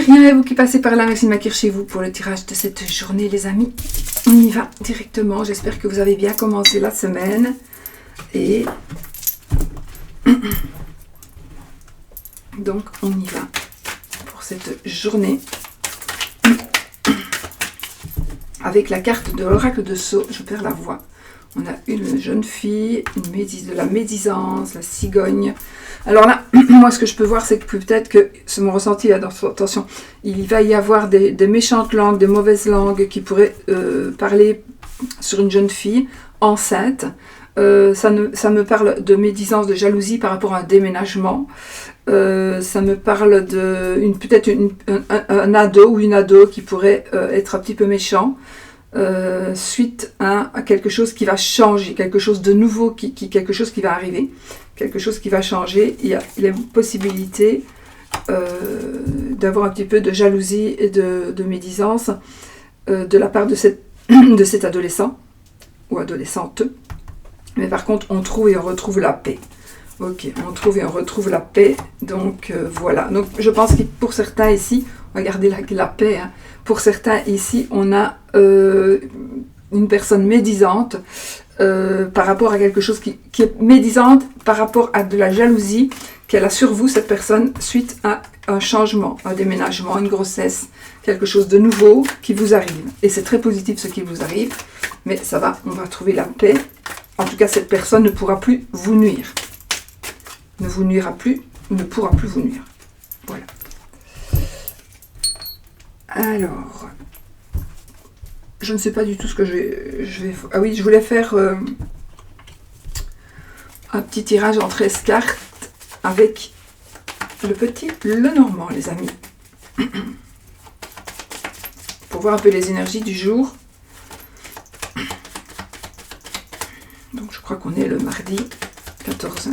rien et vous qui passez par là, merci de m'accueillir chez vous pour le tirage de cette journée les amis. On y va directement, j'espère que vous avez bien commencé la semaine. Et donc on y va pour cette journée. Avec la carte de l'oracle de Sceaux, je perds la voix. On a une jeune fille, de la médisance, la cigogne. Alors là, moi ce que je peux voir, c'est que peut-être que, c'est mon ressenti, là, attention, il va y avoir des méchantes langues, des mauvaises langues qui pourraient parler sur une jeune fille enceinte. Ça me parle de médisance, de jalousie par rapport à un déménagement. Ça me parle de peut-être un ado ou une ado qui pourrait être un petit peu méchant. Suite à quelque chose qui va changer, quelque chose de nouveau, quelque chose qui va arriver, quelque chose qui va changer. Il y a la possibilité d'avoir un petit peu de jalousie et de médisance de la part de cet adolescent ou adolescente. Mais par contre, on trouve et on retrouve la paix. Ok, on trouve et on retrouve la paix. Donc voilà. Donc je pense que pour certains ici, on va garder la paix. Hein. Pour certains ici, on a une personne médisante par rapport à quelque chose qui est médisante par rapport à de la jalousie qu'elle a sur vous, cette personne, suite à un changement, un déménagement, une grossesse, quelque chose de nouveau qui vous arrive. Et c'est très positif ce qui vous arrive, mais ça va, on va trouver la paix. En tout cas, cette personne ne pourra plus vous nuire. Ne vous nuira plus, ne pourra plus vous nuire. Voilà. Alors, je ne sais pas du tout ce que je vais... Ah oui, je voulais faire un petit tirage en 13 cartes avec le normand, les amis. Pour voir un peu les énergies du jour. Donc, je crois qu'on est le mardi 14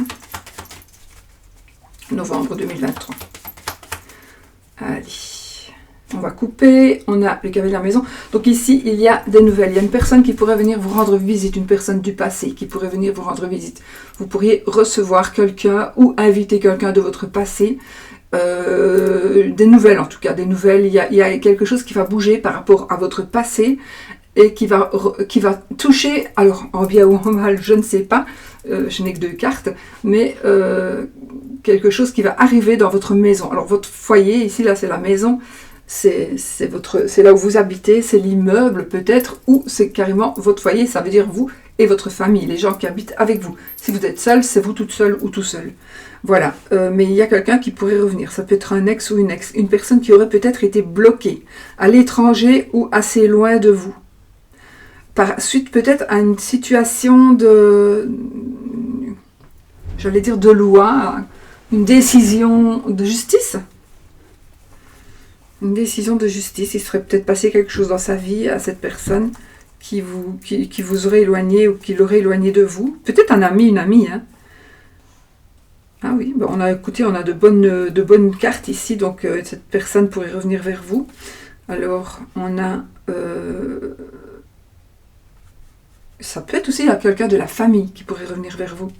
novembre 2023. Allez. On va couper, on a le cavalier de la maison. Donc ici, il y a des nouvelles. Il y a une personne qui pourrait venir vous rendre visite, une personne du passé qui pourrait venir vous rendre visite. Vous pourriez recevoir quelqu'un ou inviter quelqu'un de votre passé. Des nouvelles en tout cas, des nouvelles. Il y a quelque chose qui va bouger par rapport à votre passé et qui va toucher, alors en bien ou en mal, je ne sais pas, je n'ai que 2 cartes, mais quelque chose qui va arriver dans votre maison. Alors votre foyer, ici, là, c'est la maison. C'est là où vous habitez, c'est l'immeuble peut-être, ou c'est carrément votre foyer, ça veut dire vous et votre famille, les gens qui habitent avec vous. Si vous êtes seul, c'est vous toute seule ou tout seul. Voilà, mais il y a quelqu'un qui pourrait revenir, ça peut être un ex ou une ex, une personne qui aurait peut-être été bloquée à l'étranger ou assez loin de vous. Par suite peut-être à une situation j'allais dire de loi, une décision de justice. Une décision de justice, il serait peut-être passé quelque chose dans sa vie à cette personne qui vous aurait éloigné ou qui l'aurait éloigné de vous. Peut-être un ami, une amie. Hein. Ah oui, ben on a de bonnes cartes ici, donc cette personne pourrait revenir vers vous. Alors, on a... ça peut être aussi quelqu'un de la famille qui pourrait revenir vers vous.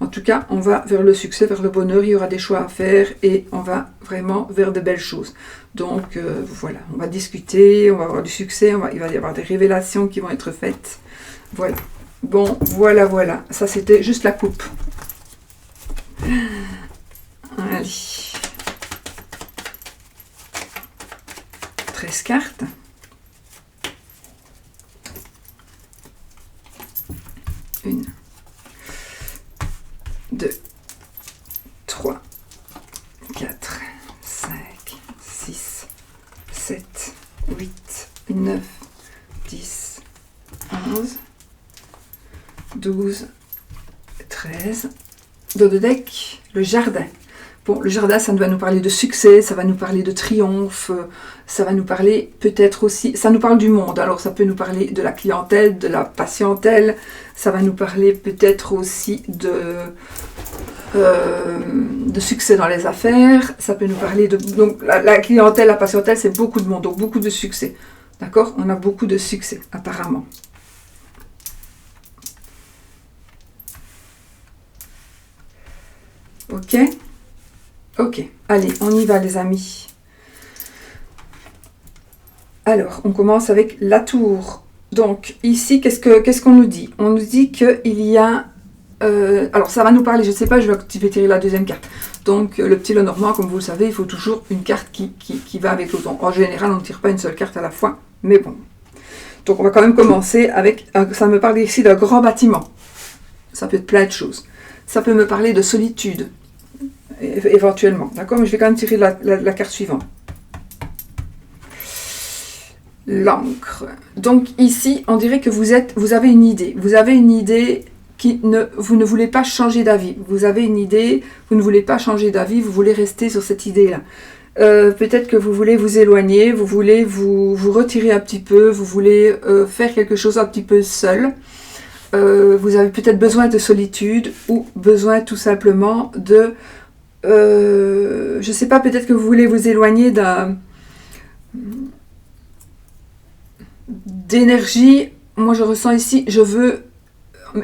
En tout cas, on va vers le succès, vers le bonheur, il y aura des choix à faire et on va vraiment vers de belles choses. Donc voilà, on va discuter, on va avoir du succès, il va y avoir des révélations qui vont être faites. Voilà. Bon, voilà. Ça, c'était juste la coupe. Allez. 13 cartes. 1, 2, 3, 4, 5, 6, 7, 8, 9, 10, 11, 12, 13. Dans le deck, le jardin. Bon, le jardin, ça va nous parler de succès, ça va nous parler de triomphe, ça va nous parler peut-être aussi, ça nous parle du monde, alors ça peut nous parler de la clientèle, de la patientèle, ça va nous parler peut-être aussi de succès dans les affaires, ça peut nous parler de... Donc la clientèle, la patientèle, c'est beaucoup de monde, donc beaucoup de succès. D'accord? On a beaucoup de succès, apparemment. Ok? Ok, allez, on y va les amis. Alors, on commence avec la tour. Donc, ici, qu'est-ce qu'on nous dit? On nous dit qu'il y a... alors, ça va nous parler, je ne sais pas, je vais tirer la deuxième carte. Donc, le petit Lenormand, comme vous le savez, il faut toujours une carte qui va avec l'autre. En général, on ne tire pas une seule carte à la fois, mais bon. Donc, on va quand même commencer avec... ça me parle ici d'un grand bâtiment. Ça peut être plein de choses. Ça peut me parler de solitude, éventuellement. D'accord? Mais je vais quand même tirer la carte suivante. L'encre. Donc ici, on dirait que vous avez une idée. Vous avez une idée vous ne voulez pas changer d'avis. Vous avez une idée, vous ne voulez pas changer d'avis, vous voulez rester sur cette idée-là. Peut-être que vous voulez vous éloigner, vous voulez vous retirer un petit peu, vous voulez faire quelque chose un petit peu seul. Vous avez peut-être besoin de solitude ou besoin tout simplement de... je ne sais pas, peut-être que vous voulez vous éloigner d'énergie. Moi je ressens ici, je veux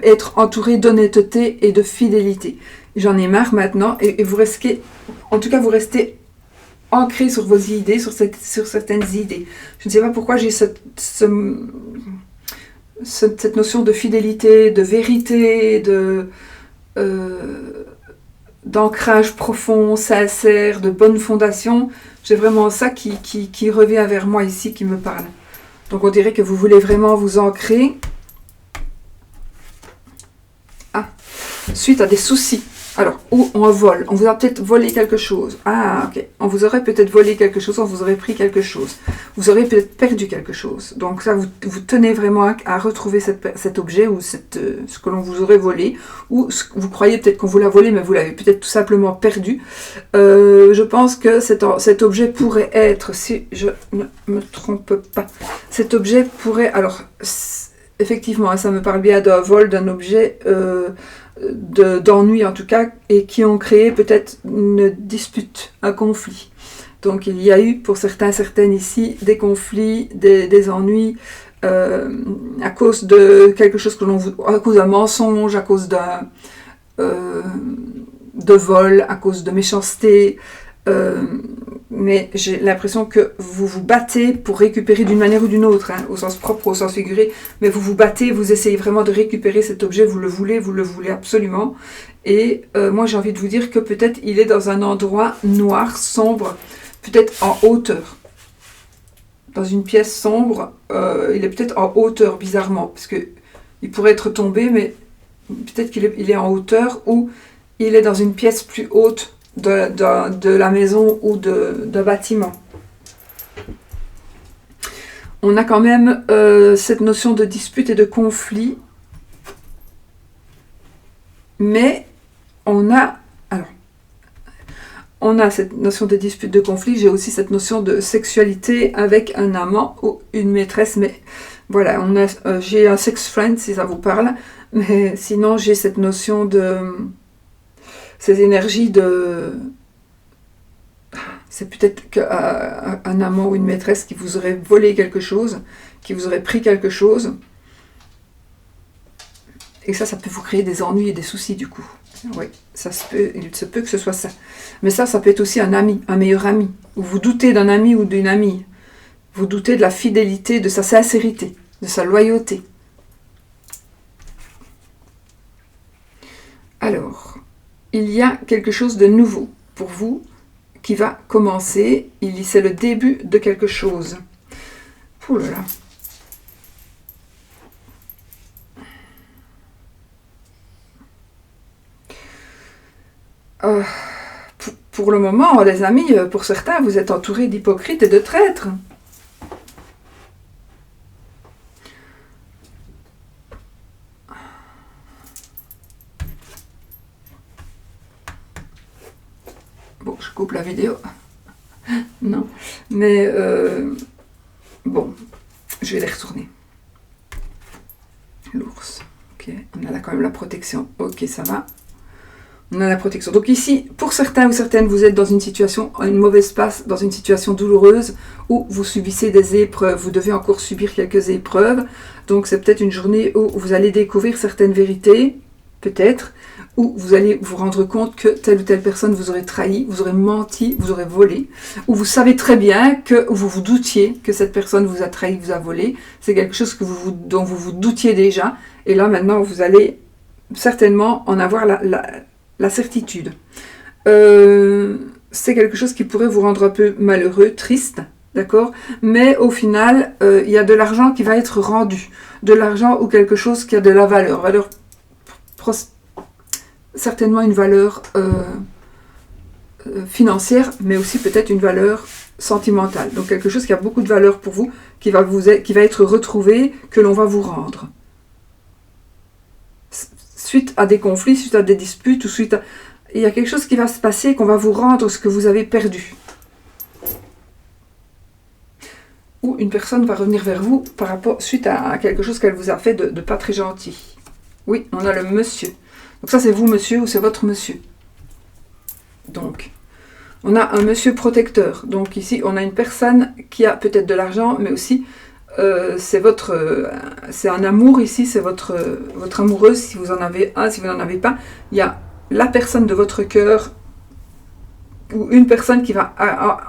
être entouré d'honnêteté et de fidélité. J'en ai marre maintenant et vous restez, en tout cas vous restez ancré sur vos idées, sur certaines idées. Je ne sais pas pourquoi j'ai cette notion de fidélité, de vérité, d'ancrage profond, sincère, de bonne fondation. J'ai vraiment ça qui revient vers moi ici, qui me parle. Donc on dirait que vous voulez vraiment vous ancrer. Ah, suite à des soucis. Alors, ou on vole, on vous a peut-être volé quelque chose. Ah, ok. On vous aurait peut-être volé quelque chose, on vous aurait pris quelque chose. Vous aurez peut-être perdu quelque chose. Donc ça, vous tenez vraiment à retrouver cet objet ou ce que l'on vous aurait volé. Ou vous croyez peut-être qu'on vous l'a volé, mais vous l'avez peut-être tout simplement perdu. Je pense que cet objet pourrait être, si je ne me trompe pas, cet objet pourrait... Alors, effectivement, ça me parle bien d'un vol, d'un objet... d'ennui en tout cas, et qui ont créé peut-être une dispute, un conflit. Donc il y a eu pour certaines ici des conflits, des ennuis à cause de quelque chose à cause d'un mensonge, à cause de vol, à cause de méchanceté. Mais j'ai l'impression que vous vous battez pour récupérer d'une manière ou d'une autre, hein, au sens propre, au sens figuré, mais vous vous battez, vous essayez vraiment de récupérer cet objet, vous le voulez absolument. Et moi j'ai envie de vous dire que peut-être il est dans un endroit noir, sombre, peut-être en hauteur. Dans une pièce sombre, il est peut-être en hauteur, bizarrement, parce que il pourrait être tombé, mais peut-être qu'il est en hauteur, ou il est dans une pièce plus haute de la maison ou d'un bâtiment. On a quand même cette notion de dispute et de conflit, mais on a cette notion de dispute, de conflit. J'ai aussi cette notion de sexualité avec un amant ou une maîtresse, mais voilà, j'ai un sex friend si ça vous parle, mais sinon j'ai cette notion de... ces énergies de... C'est peut-être qu'un amant ou une maîtresse qui vous aurait volé quelque chose, qui vous aurait pris quelque chose. Et ça peut vous créer des ennuis et des soucis du coup. Oui, il se peut que ce soit ça. Mais ça peut être aussi un ami, un meilleur ami. Ou vous doutez d'un ami ou d'une amie. Vous doutez de la fidélité, de sa sincérité, de sa loyauté. Alors... il y a quelque chose de nouveau pour vous qui va commencer. C'est le début de quelque chose. Ouh là là. Pour le moment, les amis, pour certains, vous êtes entourés d'hypocrites et de traîtres. Bon, je coupe la vidéo. Non. Mais, bon, je vais les retourner. L'ours. Ok, on a là quand même la protection. Ok, ça va. On a la protection. Donc ici, pour certains ou certaines, vous êtes dans une situation, une mauvaise passe, dans une situation douloureuse, où vous subissez des épreuves. Vous devez encore subir quelques épreuves. Donc c'est peut-être une journée où vous allez découvrir certaines vérités, peut-être, où vous allez vous rendre compte que telle ou telle personne vous aurait trahi, vous aurez menti, vous aurez volé, ou vous savez très bien que vous vous doutiez que cette personne vous a trahi, vous a volé, c'est quelque chose dont vous vous doutiez déjà, et là maintenant vous allez certainement en avoir la certitude. C'est quelque chose qui pourrait vous rendre un peu malheureux, triste, d'accord, mais au final, il y a de l'argent qui va être rendu, de l'argent ou quelque chose qui a de la valeur certainement une valeur financière, mais aussi peut-être une valeur sentimentale. Donc quelque chose qui a beaucoup de valeur pour vous, qui va être retrouvé, que l'on va vous rendre. Suite à des conflits, suite à des disputes, ou il y a quelque chose qui va se passer, qu'on va vous rendre ce que vous avez perdu. Ou une personne va revenir vers vous suite à quelque chose qu'elle vous a fait de pas très gentil. Oui, on a le monsieur. Donc ça, c'est vous, monsieur, ou c'est votre monsieur. Donc, on a un monsieur protecteur. Donc ici, on a une personne qui a peut-être de l'argent, mais aussi, c'est un amour ici, c'est votre amoureuse, si vous en avez un, si vous n'en avez pas. Il y a la personne de votre cœur, ou une personne qui va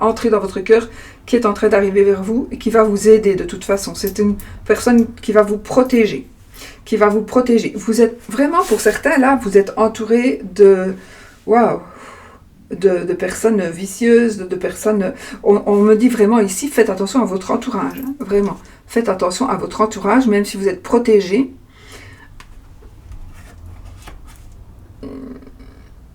entrer dans votre cœur, qui est en train d'arriver vers vous, et qui va vous aider de toute façon. C'est une personne qui va vous protéger. Vous êtes vraiment, pour certains, là, vous êtes entouré de personnes vicieuses, de personnes... On me dit vraiment ici, faites attention à votre entourage, hein, vraiment. Faites attention à votre entourage, même si vous êtes protégé.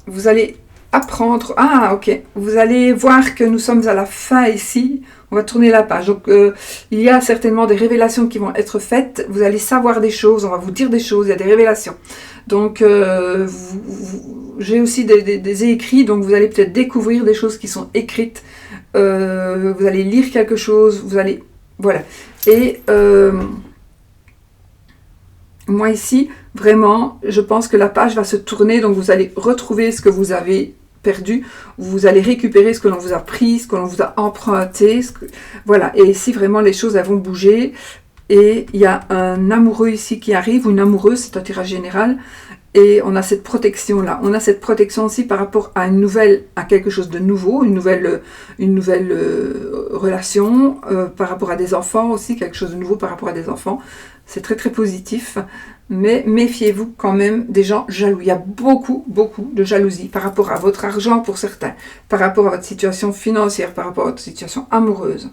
Vous allez apprendre... Ah, ok. Vous allez voir que nous sommes à la fin ici. On va tourner la page. Donc, il y a certainement des révélations qui vont être faites. Vous allez savoir des choses. On va vous dire des choses. Il y a des révélations. Donc, j'ai aussi des écrits. Donc, vous allez peut-être découvrir des choses qui sont écrites. Vous allez lire quelque chose. Vous allez... Voilà. Et moi ici, vraiment, je pense que la page va se tourner. Donc, vous allez retrouver ce que vous avez perdu, vous allez récupérer ce que l'on vous a pris, ce que l'on vous a emprunté, voilà, et ici vraiment les choses elles vont bouger, et il y a un amoureux ici qui arrive, ou une amoureuse, c'est un tirage général, et on a cette protection là, on a cette protection aussi par rapport à à quelque chose de nouveau, une nouvelle relation, par rapport à des enfants aussi, quelque chose de nouveau par rapport à des enfants, c'est très très positif. Mais méfiez-vous quand même des gens jaloux. Il y a beaucoup, beaucoup de jalousie par rapport à votre argent pour certains, par rapport à votre situation financière, par rapport à votre situation amoureuse.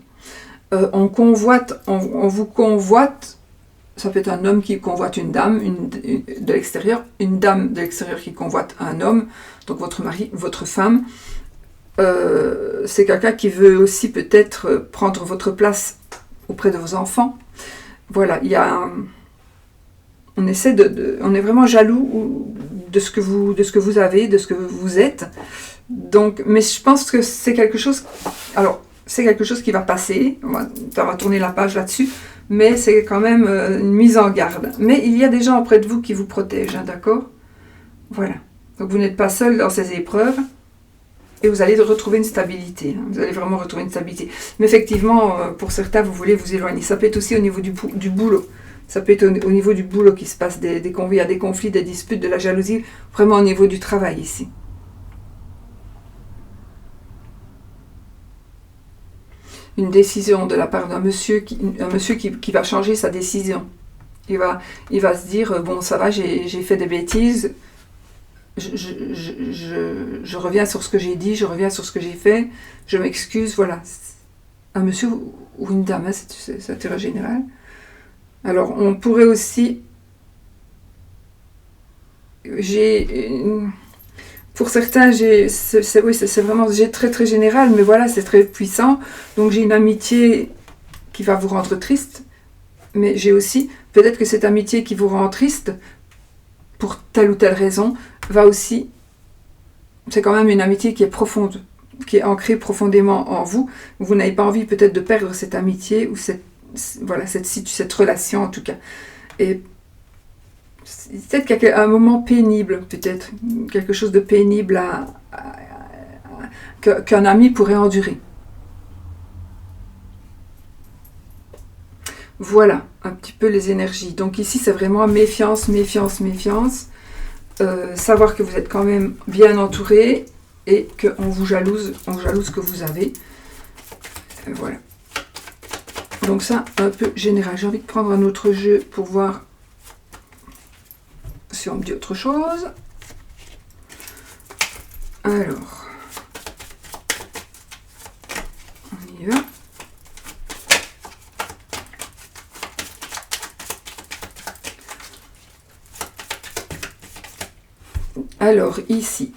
On vous convoite, ça peut être un homme qui convoite une dame de l'extérieur, une dame de l'extérieur qui convoite un homme, donc votre mari, votre femme. C'est quelqu'un qui veut aussi peut-être prendre votre place auprès de vos enfants. Voilà, il y a... On est vraiment jaloux de ce que vous avez, de ce que vous êtes. Donc, mais je pense que c'est quelque chose. Alors, c'est quelque chose qui va passer. On va tourner la page là-dessus, mais c'est quand même une mise en garde. Mais il y a des gens auprès de vous qui vous protègent, hein, d'accord? Voilà. Donc, vous n'êtes pas seul dans ces épreuves. Et vous allez retrouver une stabilité. Hein. Vous allez vraiment retrouver une stabilité. Mais effectivement, pour certains, vous voulez vous éloigner. Ça peut être aussi au niveau du boulot. Ça peut être au niveau du boulot qui se passe, il y a des conflits, des disputes, de la jalousie, vraiment au niveau du travail ici. Une décision de la part d'un monsieur, un monsieur qui va changer sa décision. Il va se dire, bon ça va, j'ai fait des bêtises, je reviens sur ce que j'ai dit, je reviens sur ce que j'ai fait, je m'excuse, voilà. Un monsieur ou une dame, hein, c'est un tirage général. Alors, on pourrait aussi... Pour certains, c'est vraiment très très général, mais voilà, c'est très puissant. Donc, j'ai une amitié qui va vous rendre triste, mais j'ai aussi... Peut-être que cette amitié qui vous rend triste, pour telle ou telle raison, va aussi... C'est quand même une amitié qui est profonde, qui est ancrée profondément en vous. Vous n'avez pas envie peut-être de perdre cette amitié ou cette relation en tout cas. Et peut-être qu'il y a un moment pénible, peut-être quelque chose de pénible qu'un ami pourrait endurer. Voilà un petit peu les énergies. Donc ici c'est vraiment méfiance, méfiance, méfiance. savoir que vous êtes quand même bien entouré et qu'on vous jalouse, on jalouse ce que vous avez. Voilà. Donc ça, un peu général. J'ai envie de prendre un autre jeu pour voir si on me dit autre chose. Alors, on y va. Alors ici,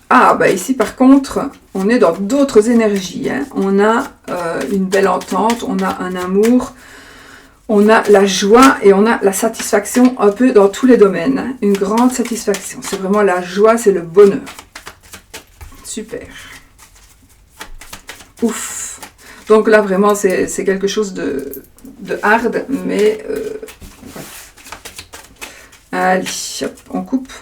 ici par contre, on est dans d'autres énergies. Hein. On a une belle entente, on a un amour, on a la joie et on a la satisfaction un peu dans tous les domaines. Hein. Une grande satisfaction. C'est vraiment la joie, c'est le bonheur. Super. Ouf. Donc là vraiment c'est quelque chose de hard, mais voilà. Allez, hop, on coupe.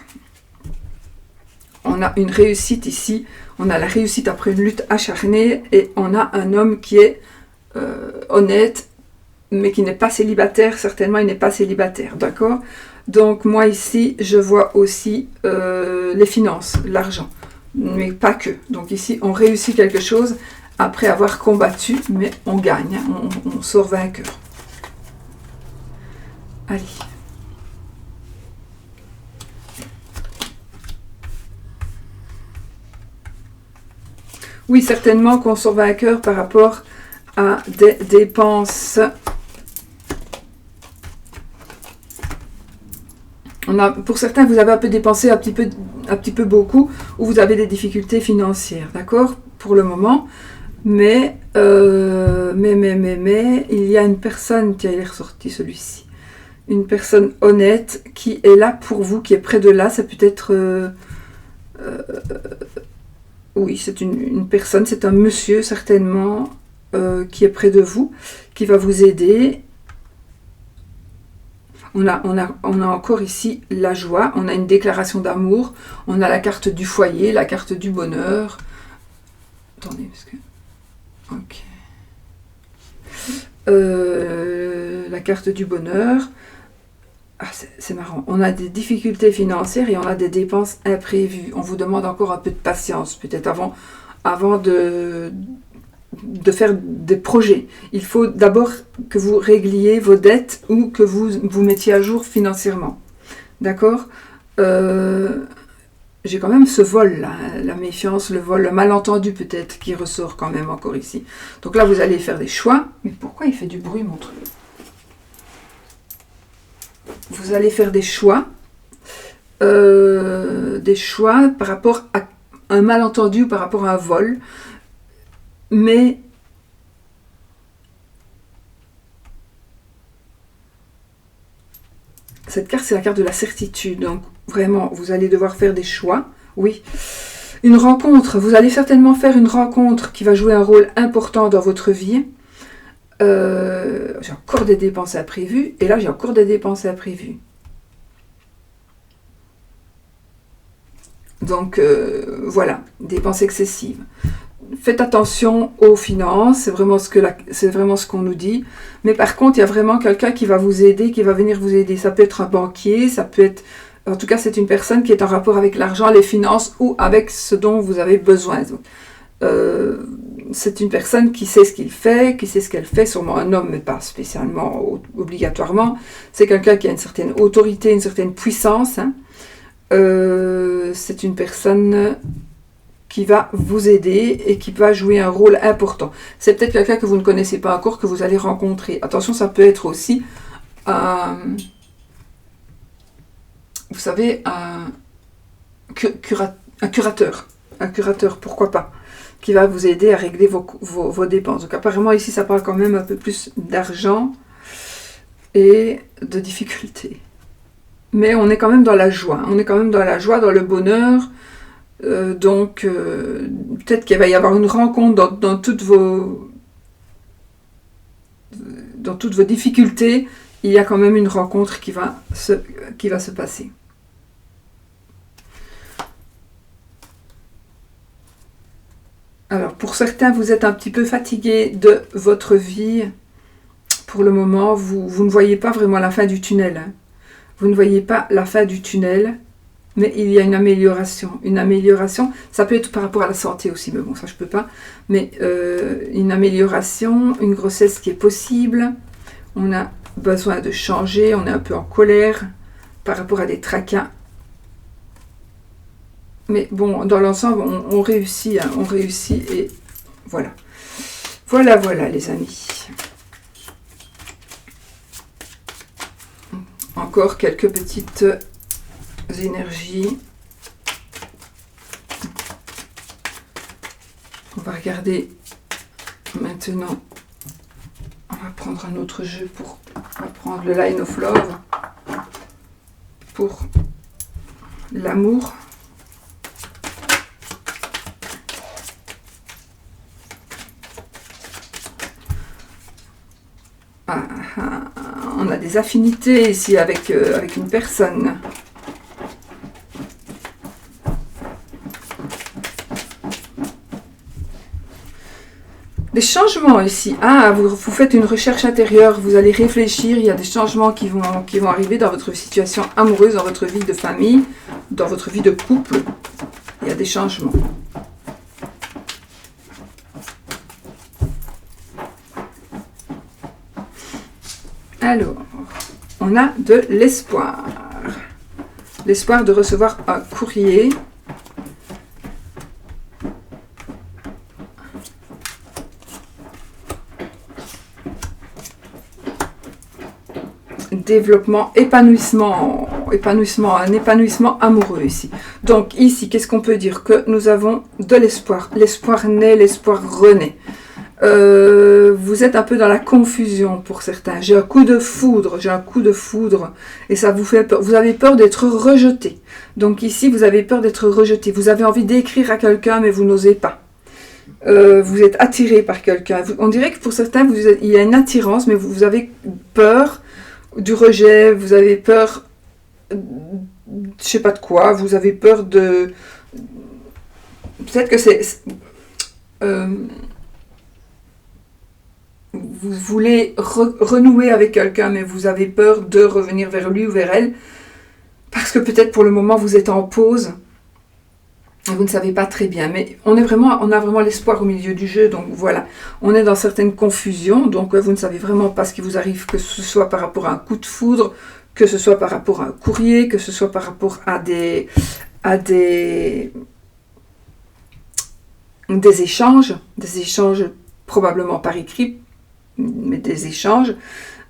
On a une réussite ici, on a la réussite après une lutte acharnée et on a un homme qui est honnête, mais qui n'est pas célibataire, certainement il n'est pas célibataire, d'accord? Donc moi ici, je vois aussi les finances, l'argent, mais pas que. Donc ici, on réussit quelque chose après avoir combattu, mais on gagne, hein, on sort vainqueur. Allez. Oui, certainement qu'on sort vainqueur par rapport à des dépenses. Pour certains, vous avez un peu dépensé un petit peu beaucoup, ou vous avez des difficultés financières, d'accord, pour le moment. Mais il y a une personne qui est ressortie, celui-ci. Une personne honnête qui est là pour vous, qui est près de là. Ça peut être... oui, c'est une personne, c'est un monsieur certainement qui est près de vous, qui va vous aider. On a encore ici la joie, on a une déclaration d'amour, on a la carte du foyer, la carte du bonheur. Attendez, parce que... Ok. La carte du bonheur. Ah, c'est marrant. On a des difficultés financières et on a des dépenses imprévues. On vous demande encore un peu de patience, peut-être avant de faire des projets. Il faut d'abord que vous régliez vos dettes ou que vous vous mettiez à jour financièrement. D'accord? J'ai quand même ce vol-là, la méfiance, le vol, le malentendu peut-être qui ressort quand même encore ici. Donc là, vous allez faire des choix. Mais pourquoi il fait du bruit, mon truc? Vous allez faire des choix par rapport à un malentendu ou par rapport à un vol. Mais cette carte, c'est la carte de la certitude. Donc, vraiment, vous allez devoir faire des choix. Oui. Une rencontre. Vous allez certainement faire une rencontre qui va jouer un rôle important dans votre vie. J'ai encore des dépenses imprévues. Et là, j'ai encore des dépenses imprévues. Donc, voilà. Dépenses excessives. Faites attention aux finances, c'est vraiment ce qu'on nous dit. Mais par contre, il y a vraiment quelqu'un qui va vous aider, qui va venir vous aider. Ça peut être un banquier, ça peut être... En tout cas, c'est une personne qui est en rapport avec l'argent, les finances ou avec ce dont vous avez besoin. C'est une personne qui sait ce qu'il fait, qui sait ce qu'elle fait, sûrement un homme, mais pas spécialement, obligatoirement. C'est quelqu'un qui a une certaine autorité, une certaine puissance. Hein. C'est une personne... qui va vous aider et qui va jouer un rôle important. C'est peut-être quelqu'un que vous ne connaissez pas encore, que vous allez rencontrer. Attention, ça peut être aussi, vous savez, un curateur. Un curateur, pourquoi pas, qui va vous aider à régler vos dépenses. Donc apparemment, ici, ça parle quand même un peu plus d'argent et de difficultés. Mais on est quand même dans la joie. On est quand même dans la joie, dans le bonheur. Donc, peut-être qu'il va y avoir une rencontre dans toutes vos difficultés. Il y a quand même une rencontre qui va se passer. Alors, pour certains, vous êtes un petit peu fatigué de votre vie. Pour le moment, vous ne voyez pas vraiment la fin du tunnel. Hein. Vous ne voyez pas la fin du tunnel. mais il y a une amélioration. Une amélioration, ça peut être par rapport à la santé aussi, mais bon, ça je peux pas. Mais une amélioration, une grossesse qui est possible. On a besoin de changer, on est un peu en colère par rapport à des tracas. Mais bon, dans l'ensemble, on réussit, hein, on réussit et voilà. Voilà les amis. Encore quelques petites énergies. On va regarder maintenant. On va prendre un autre jeu pour prendre le Line of Love pour l'amour. On a des affinités ici avec une personne. Des changements ici. Ah, vous faites une recherche intérieure, vous allez réfléchir, il y a des changements qui vont arriver dans votre situation amoureuse, dans votre vie de famille, dans votre vie de couple. Il y a des changements. Alors, on a de l'espoir. L'espoir de recevoir un courrier. Développement, épanouissement, un épanouissement amoureux ici. Donc ici, qu'est-ce qu'on peut dire? Que nous avons de l'espoir. L'espoir naît, l'espoir renaît. Vous êtes un peu dans la confusion pour certains. J'ai un coup de foudre, et ça vous fait peur. Vous avez peur d'être rejeté. Donc ici, vous avez peur d'être rejeté. Vous avez envie d'écrire à quelqu'un, mais vous n'osez pas. Vous êtes attiré par quelqu'un. On dirait que pour certains, il y a une attirance, mais vous avez peur du rejet, vous avez peur, je sais pas de quoi, vous avez peur de... Peut-être que c'est... vous voulez renouer avec quelqu'un, mais vous avez peur de revenir vers lui ou vers elle, parce que peut-être pour le moment vous êtes en pause, et vous ne savez pas très bien, mais on a vraiment l'espoir au milieu du jeu, donc voilà, on est dans certaines confusions, donc vous ne savez vraiment pas ce qui vous arrive, que ce soit par rapport à un coup de foudre, que ce soit par rapport à un courrier, que ce soit par rapport à des échanges probablement par écrit, mais des échanges.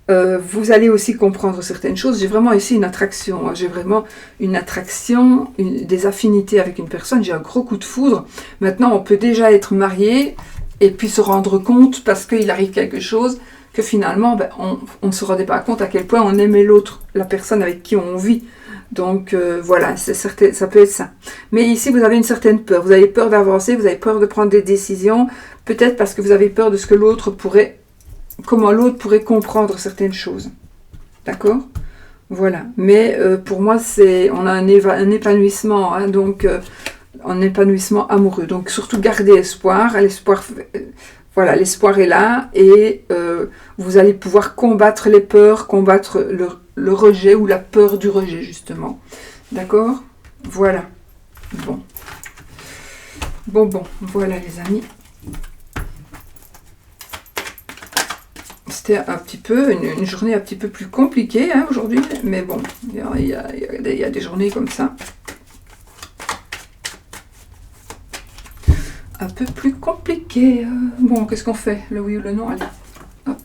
Vous allez aussi comprendre certaines choses. J'ai vraiment ici une attraction. Hein. J'ai vraiment une attraction, des affinités avec une personne. J'ai un gros coup de foudre. Maintenant, on peut déjà être marié et puis se rendre compte, parce qu'il arrive quelque chose, que finalement, on ne se rendait pas compte à quel point on aimait l'autre, la personne avec qui on vit. Donc voilà, ça peut être ça. Mais ici, vous avez une certaine peur. Vous avez peur d'avancer, vous avez peur de prendre des décisions. Peut-être parce que vous avez peur de ce que l'autre pourrait... comment l'autre pourrait comprendre certaines choses. D'accord? Voilà. Mais pour moi, on a un épanouissement, hein, donc un épanouissement amoureux. Donc surtout gardez espoir. L'espoir, voilà, l'espoir est là et vous allez pouvoir combattre les peurs, combattre le rejet ou la peur du rejet, justement. D'accord? Voilà. Bon, voilà les amis. C'était un petit peu une journée un petit peu plus compliquée hein, aujourd'hui, mais bon, il y a des journées comme ça. Un peu plus compliquées. Bon, qu'est-ce qu'on fait? Le oui ou le non? Allez, hop.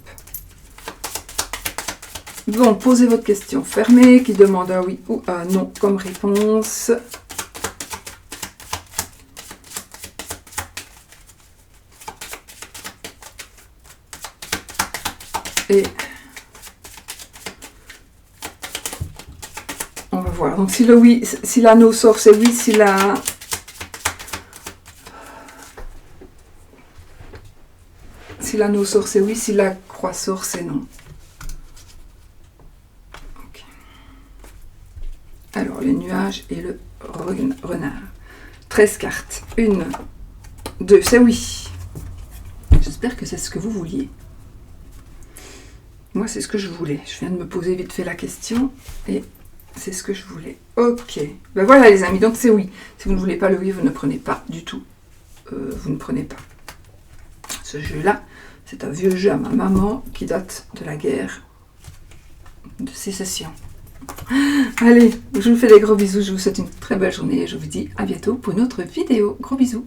Bon, posez votre question fermée, qui demande un oui ou un non comme réponse. Et on va voir. Donc si le oui, si l'anneau sort, c'est oui. Si l'anneau sort, c'est oui. Si la croix sort, c'est non. Okay. Alors les nuages et le renard. 13 cartes. 1, 2, c'est oui. J'espère que c'est ce que vous vouliez. Moi, c'est ce que je voulais. Je viens de me poser vite fait la question et C'est ce que je voulais. Ok. Ben voilà les amis, donc c'est oui. Si vous ne voulez pas le oui, vous ne prenez pas du tout. Vous ne prenez pas. Ce jeu-là, c'est un vieux jeu à ma maman qui date de la guerre de sécession. Allez, je vous fais des gros bisous, je vous souhaite une très belle journée et je vous dis à bientôt pour une autre vidéo. Gros bisous.